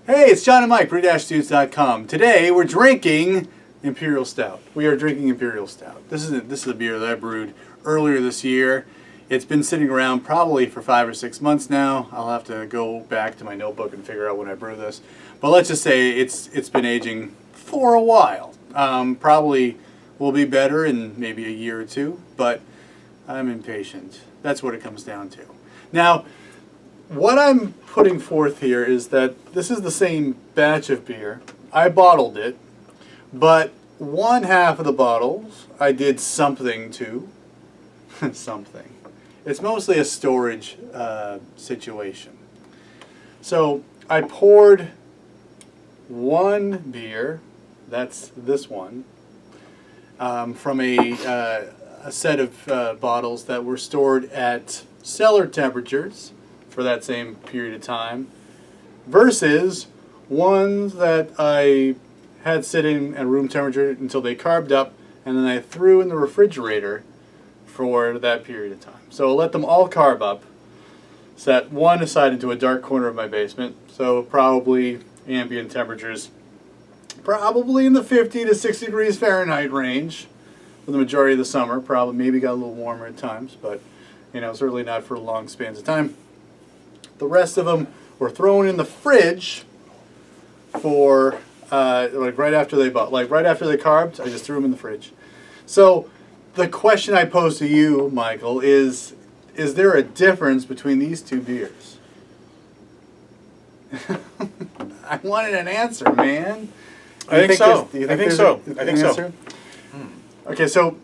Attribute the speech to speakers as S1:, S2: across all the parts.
S1: Hey, it's John and Mike, brew-stouts.com. Today we're drinking Imperial Stout. We are drinking Imperial Stout. This is a beer that I brewed earlier this year. It's been sitting around probably for 5 or 6 months now. I'll have to go back to my notebook and figure out when I brew this. But let's just say it's been aging for a while. Probably will be better in maybe a year or two, but I'm impatient. That's what it comes down to. Now, what I'm putting forth here is that this is the same batch of beer. I bottled it, but one half of the bottles I did something to. Something. It's mostly a storage situation. So I poured one beer, that's this one, from a set of bottles that were stored at cellar temperatures for that same period of time, versus ones that I had sitting at room temperature until they carved up, and then I threw in the refrigerator for that period of time. So let them all carb up, set one aside into a dark corner of my basement, so probably ambient temperatures probably in the 50 to 60 degrees Fahrenheit range for the majority of the summer. Probably maybe got a little warmer at times, but you know, certainly not for long spans of time. The rest of them were thrown in the fridge for right after they carved. I just threw them in the fridge. So the question I pose to you, Michael, is there a difference between these two beers? I wanted an answer, man.
S2: I think so. I think so.
S1: Okay, so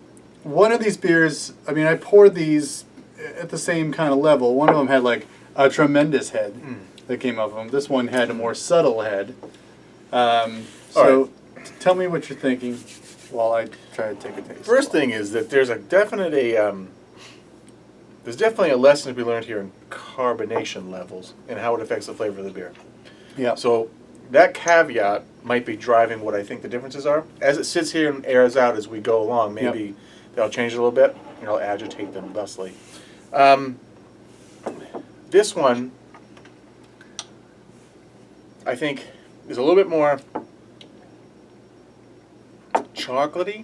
S1: one of these beers, I mean, I poured these at the same kind of level. One of them had like a tremendous head that came off of them. This one had a more subtle head. So tell me what you're thinking while I try to take a taste.
S2: First thing is that there's definitely a lesson to be learned here in carbonation levels and how it affects the flavor of the beer.
S1: Yeah.
S2: So that caveat might be driving what I think the differences are. As it sits here and airs out as we go along, maybe they'll change it a little bit, and I'll agitate them thusly. This one, I think, is a little bit more chocolatey.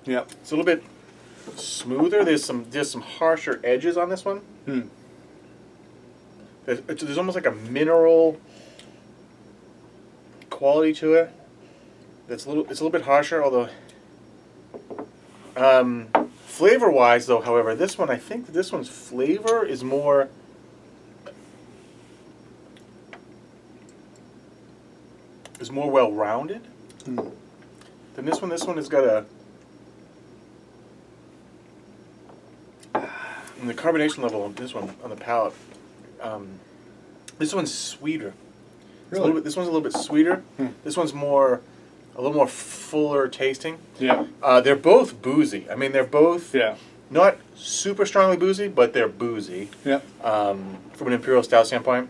S1: Yeah.
S2: It's a little bit smoother. There's some harsher edges on this one. There's almost like a mineral quality to it. It's a little bit harsher, although flavor-wise, though, however, this one, I think this one's flavor is more well-rounded than this one. This one has got and the carbonation level on this one, on the palate, this one's sweeter.
S1: Really?
S2: This one's a little bit sweeter. This one's a little more fuller tasting.
S1: Yeah.
S2: They're both boozy. I mean, they're both not super strongly boozy, but they're boozy.
S1: Yeah.
S2: From an Imperial Stout standpoint.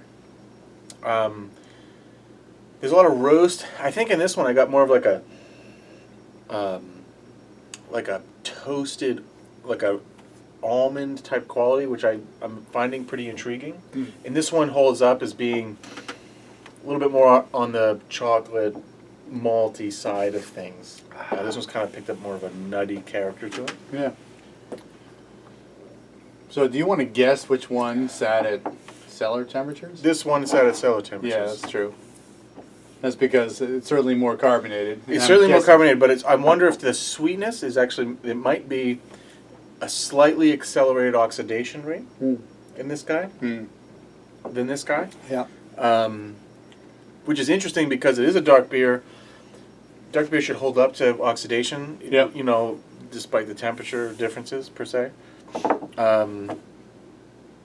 S2: There's a lot of roast. I think in this one I got more of like a toasted, like a almond type quality, which I'm finding pretty intriguing. And this one holds up as being a little bit more on the chocolate malty side of things. This one's kind of picked up more of a nutty character to it.
S1: Yeah. So do you want to guess which one sat at cellar temperatures?
S2: This one sat at cellar temperatures.
S1: Yeah, that's true. That's because it's certainly more carbonated.
S2: It's certainly more carbonated, but I wonder if the sweetness is actually, it might be a slightly accelerated oxidation rate in this guy than this guy.
S1: Yeah.
S2: Which is interesting because it is a dark beer. Dark beer should hold up to oxidation, you know, despite the temperature differences per se.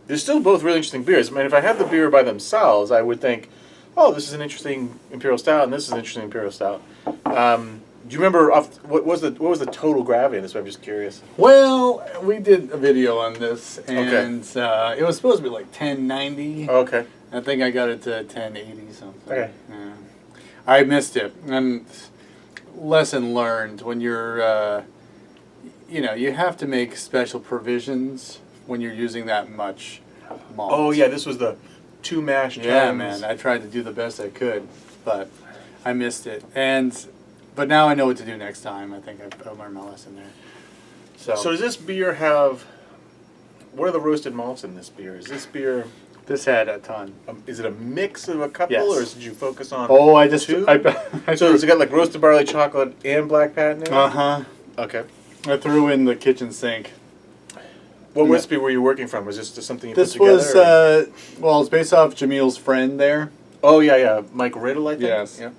S2: They're still both really interesting beers. I mean, if I had the beer by themselves, I would think, oh, this is an interesting Imperial Stout, and this is an interesting Imperial Stout. Do you remember what was the total gravity of this? I'm just curious.
S1: Well, we did a video on this, and it was supposed to be like 1090.
S2: Okay.
S1: I think I got it to 1080 something.
S2: Okay.
S1: Yeah. I missed it. And lesson learned, when you're, you have to make special provisions when you're using that much malt.
S2: Oh yeah, this was the 2 mashed
S1: Yeah,
S2: tons.
S1: man. I tried to do the best I could, but I missed it. But now I know what to do next time. I think I've learned my lesson there.
S2: So does this beer have? What are the roasted malts in this beer? Is this beer?
S1: This had a ton.
S2: Is it a mix of a couple,
S1: Yes.
S2: or did you focus on?
S1: Oh, I just
S2: two?
S1: I
S2: So has it got like roasted barley, chocolate, and black patent in it?
S1: Uh-huh.
S2: Okay.
S1: I threw in the kitchen sink.
S2: What
S1: Yeah.
S2: recipe were you working from? Was this just something you
S1: This
S2: put together?
S1: was well, it's based off Jamil's friend there.
S2: Oh yeah, Mike Riddle, I think.
S1: Yes.
S2: Yeah.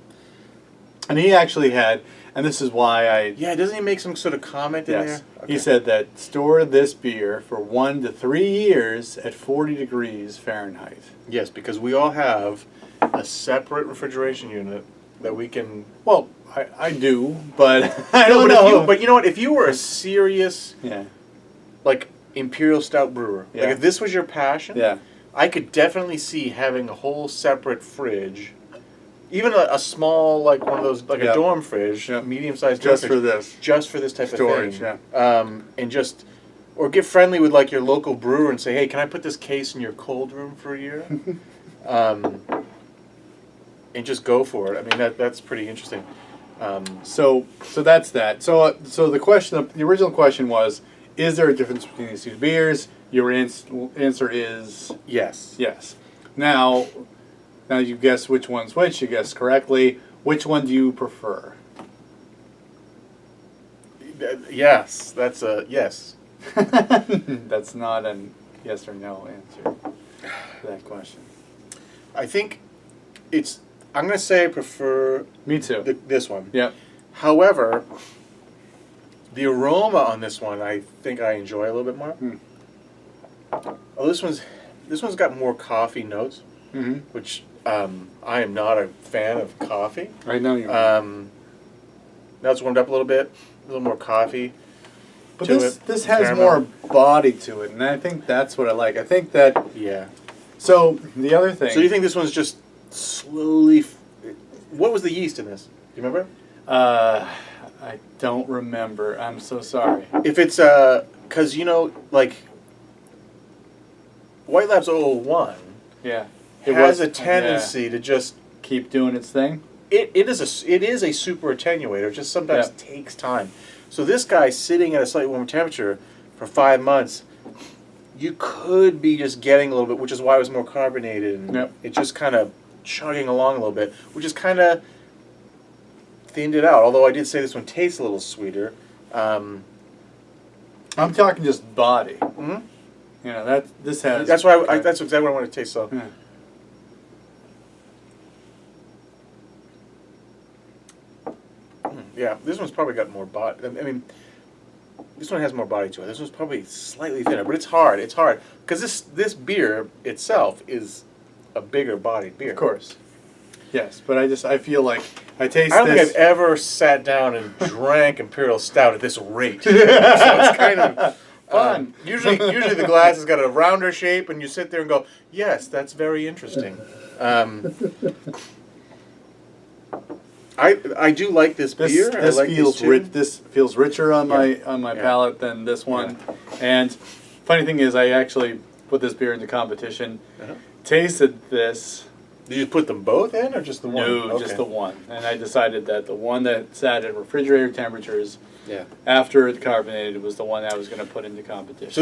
S1: And he actually had, and this is why I
S2: Yeah, doesn't he make some sort of comment in
S1: yes.
S2: there?
S1: He
S2: Okay.
S1: said that store this beer for 1 to 3 years at 40 degrees Fahrenheit.
S2: Yes, because we all have a separate refrigeration unit that we can.
S1: Well, I do, but I
S2: No,
S1: don't
S2: but
S1: know.
S2: but you know what? If you were a serious
S1: yeah,
S2: like Imperial Stout brewer,
S1: Yeah.
S2: like if this was your passion,
S1: yeah,
S2: I could definitely see having a whole separate fridge, even a small like one of those like
S1: Yeah.
S2: a dorm fridge,
S1: Yeah.
S2: medium-sized dorm
S1: just
S2: fridge,
S1: for this.
S2: just for this type
S1: Storage,
S2: of thing. And just or get friendly with like your local brewer and say, hey, can I put this case in your cold room for a year? And just go for it. I mean that's pretty interesting.
S1: So that's that. So the original question was, is there a difference between these two beers? Your answer is
S2: Yes.
S1: yes. Now you guess which one's which. You guessed correctly. Which one do you prefer?
S2: Yes, that's a yes.
S1: That's not a yes or no answer to that question.
S2: I think it's. I'm going to say I prefer
S1: Me too.
S2: this one.
S1: Yep.
S2: However, the aroma on this one, I think I enjoy a little bit more.
S1: Hmm.
S2: Oh, this one's got more coffee notes,
S1: Mm-hmm.
S2: which I am not a fan of coffee.
S1: I know you.
S2: Now it's warmed up a little bit, a little more coffee.
S1: But
S2: to
S1: this
S2: it,
S1: has
S2: caramel.
S1: more body to it, and I think that's what I like. I think that.
S2: Yeah.
S1: So the other thing.
S2: So you think this one's just slowly? What was the yeast in this? Do you remember?
S1: I don't remember. I'm so sorry.
S2: If it's because like White Labs 001
S1: Yeah.
S2: has a tendency to just
S1: keep doing its thing.
S2: it is a super attenuator. It just sometimes takes time. So this guy sitting at a slightly warmer temperature for 5 months, you could be just getting a little bit, which is why it was more carbonated, and it just kind of chugging along a little bit, which is kind of thinned it out. Although I did say this one tastes a little sweeter.
S1: I'm talking just body.
S2: Mhm.
S1: You know this has.
S2: That's why that's exactly what I want to taste. So.
S1: Yeah.
S2: Yeah, this one's probably got more body. I mean, this one has more body to it. This one's probably slightly thinner, but it's hard. It's hard because this beer itself is a bigger bodied beer.
S1: Of course. Yes, but I feel like I taste.
S2: I don't
S1: this.
S2: think I've ever sat down and drank Imperial Stout at this rate. So it's kind of
S1: fun.
S2: Usually the glass has got a rounder shape, and you sit there and go, "Yes, that's very interesting." I do like this beer.
S1: This
S2: I like
S1: feels
S2: these two.
S1: rich. This feels richer on my
S2: Yeah.
S1: palate than this one. And funny thing is, I actually put this beer into competition. Tasted this.
S2: Did you put them both in, or just the one?
S1: No, just the one. And I decided that the one that sat at refrigerator temperatures after it carbonated was the one I was going to put into competition.
S2: So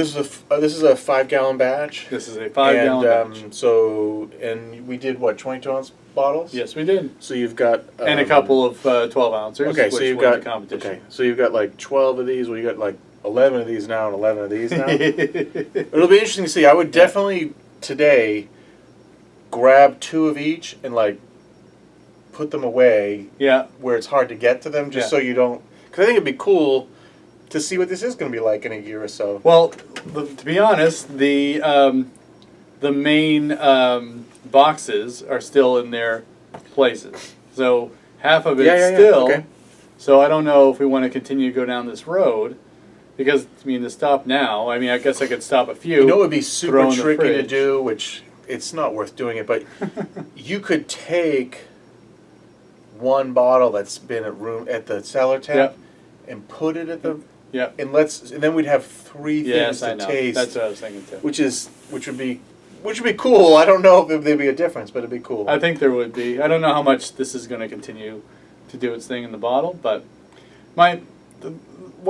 S2: this is a 5-gallon batch.
S1: This is a 5-gallon batch.
S2: And we did what, 22-ounce bottles?
S1: Yes, we did.
S2: So you've got
S1: and a couple of 12-ounces.
S2: Okay,
S1: which
S2: so you've
S1: were in
S2: got
S1: the competition.
S2: Okay, so you've got like 12 of these. Well, you got like 11 of these now and 11 of these now. It'll be interesting to see. I would definitely today grab 2 of each and like put them away.
S1: Yeah.
S2: Where it's hard to get to them, just so you don't. Because I think it'd be cool to see what this is going to be like in a year or so.
S1: Well, to be honest, the main boxes are still in their places. So half of it's still.
S2: Okay.
S1: So I don't know if we want to continue to go down this road. Because, I mean, to stop now, I mean, I guess I could stop a few.
S2: You know what would be super
S1: throw in the
S2: tricky to
S1: fridge.
S2: do, which it's not worth doing it, but you could take one bottle that's been at the cellar temp and put it at the and then we'd have 3 things to taste.
S1: That's what I was thinking too.
S2: Which would be which would be cool. I don't know if there'd be a difference, but it'd be cool.
S1: I think there would be. I don't know how much this is going to continue to do its thing in the bottle, but one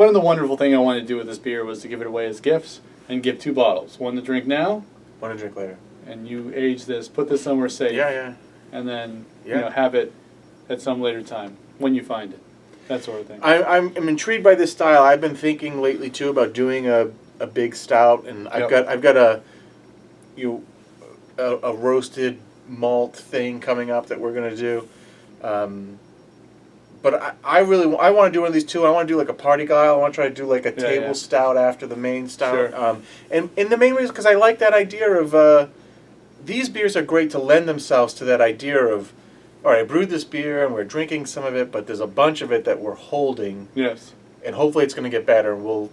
S1: of the wonderful things I wanted to do with this beer was to give it away as gifts and give 2 bottles. One to drink now.
S2: One to drink later.
S1: And you age this, put this somewhere safe.
S2: Yeah.
S1: And then have it at some later time when you find it. That sort of thing.
S2: I'm intrigued by this style. I've been thinking lately too about doing a big stout, and I've got a roasted malt thing coming up that we're gonna do. But I want to do one of these too. I want to do like a party guy. I want to try to do like a table stout after the main stout.
S1: Sure.
S2: And the main reason because I like that idea of these beers are great to lend themselves to that idea of, all right, I brewed this beer and we're drinking some of it, but there's a bunch of it that we're holding.
S1: Yes.
S2: And hopefully it's going to get better, and we'll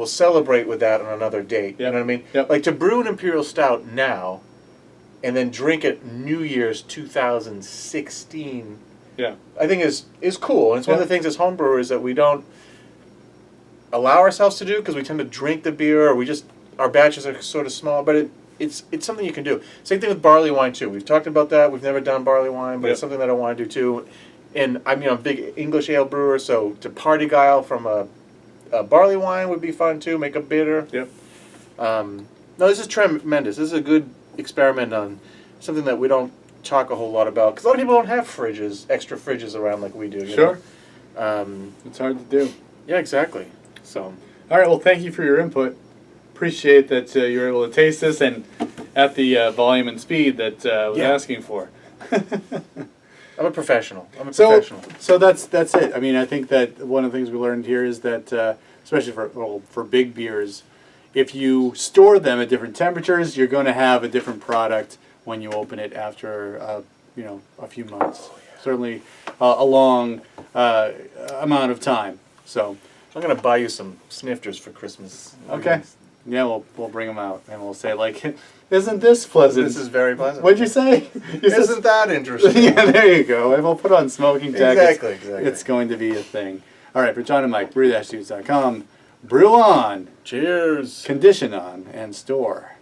S2: celebrate with that on another date.
S1: Yep.
S2: You know what I mean?
S1: Yep.
S2: Like to brew an Imperial Stout now, and then drink it New Year's 2016.
S1: Yeah.
S2: I think is cool. And it's one of the things as homebrewers that we don't allow ourselves to do because we tend to drink the beer, or our batches are sort of small, but it's something you can do. Same thing with barley wine too. We've talked about that. We've never done barley wine, but it's something that I want to do too. And I'm a big English ale brewer, so to party guile from a barley wine would be fun too. Make a bitter.
S1: Yep.
S2: No, this is tremendous. This is a good experiment on something that we don't talk a whole lot about, because a lot of people don't have extra fridges around like we do.
S1: Sure.
S2: You know?
S1: It's hard to do.
S2: Yeah, exactly. So.
S1: All right. Well, thank you for your input. Appreciate that you were able to taste this and at the volume and speed that I was asking for.
S2: I'm a professional.
S1: So that's it. I mean, I think that one of the things we learned here is that, especially for big beers, if you store them at different temperatures, you're going to have a different product when you open it after a few months. Certainly a long amount of time. So
S2: I'm going to buy you some snifters for Christmas.
S1: Okay. Yeah, we'll bring them out and we'll say like, isn't this pleasant?
S2: This is very pleasant.
S1: What'd you say?
S2: Isn't that interesting?
S1: Yeah, there you go. And we'll put on smoking jackets.
S2: Exactly.
S1: It's going to be a thing. All right, for John and Mike, brew-dudes.com. Brew on.
S2: Cheers.
S1: Condition on and store.